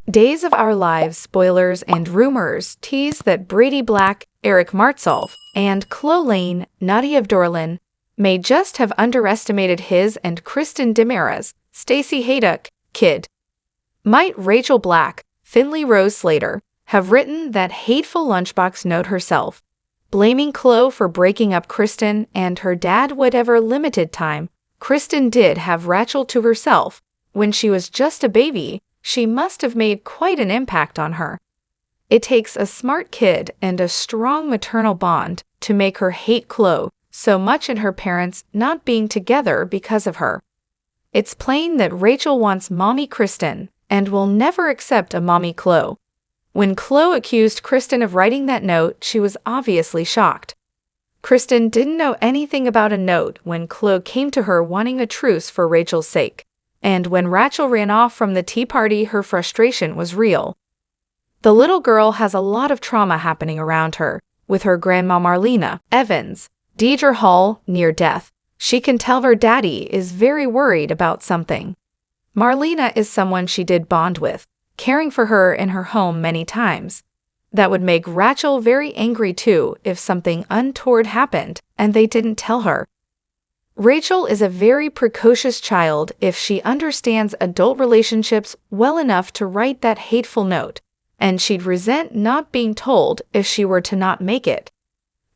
Days of Our Lives spoilers and rumors tease that Brady Black, Eric Martsolf, and Chloe Lane, Nadia Dorlin, may just have underestimated his and Kristen Demara's, Stacey Haydock, kid. Might Rachel Black, Finley Rose Slater, have written that hateful Lunchbox note herself, blaming Chloe for breaking up Kristen and her dad whatever limited time Kristen did have Rachel to herself when she was just a baby. She must have made quite an impact on her. It takes a smart kid and a strong maternal bond to make her hate Chloe so much and her parents not being together because of her. It's plain that Rachel wants mommy Kristen and will never accept a mommy Chloe. When Chloe accused Kristen of writing that note, she was obviously shocked. Kristen didn't know anything about a note when Chloe came to her wanting a truce for Rachel's sake. And when Rachel ran off from the tea party, her frustration was real. The little girl has a lot of trauma happening around her, with her grandma Marlena Evans, Deidre Hall, near death. She can tell her daddy is very worried about something. Marlena is someone she did bond with, caring for her in her home many times. That would make Rachel very angry too if something untoward happened and they didn't tell her. Rachel is a very precocious child if she understands adult relationships well enough to write that hateful note, and she'd resent not being told if she were to not make it.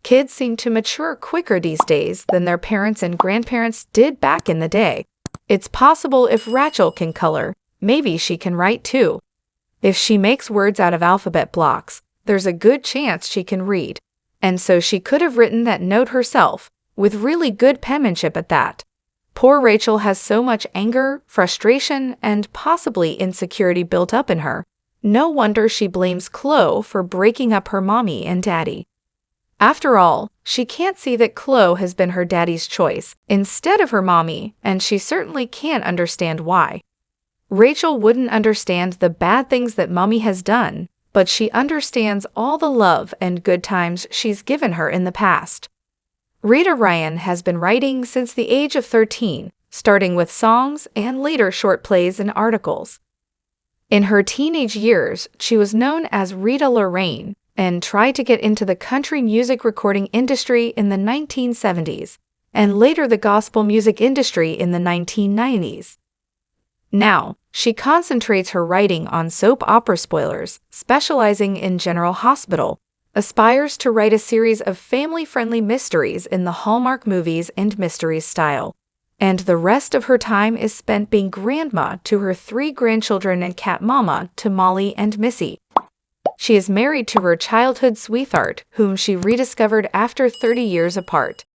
Kids seem to mature quicker these days than their parents and grandparents did back in the day. It's possible if Rachel can color, maybe she can write too. If she makes words out of alphabet blocks, there's a good chance she can read, and so she could have written that note herself, with really good penmanship at that. Poor Rachel has so much anger, frustration, and possibly insecurity built up in her. No wonder she blames Chloe for breaking up her mommy and daddy. After all, she can't see that Chloe has been her daddy's choice instead of her mommy, and she certainly can't understand why. Rachel wouldn't understand the bad things that mommy has done, but she understands all the love and good times she's given her in the past. Rita Ryan has been writing since the age of 13, starting with songs and later short plays and articles. In her teenage years, she was known as Rita Lorraine and tried to get into the country music recording industry in the 1970s, and later the gospel music industry in the 1990s. Now, she concentrates her writing on soap opera spoilers, specializing in General Hospital, aspires to write a series of family-friendly mysteries in the Hallmark movies and mysteries style, and the rest of her time is spent being grandma to her 3 grandchildren and cat mama to Molly and Missy. She is married to her childhood sweetheart, whom she rediscovered after 30 years apart.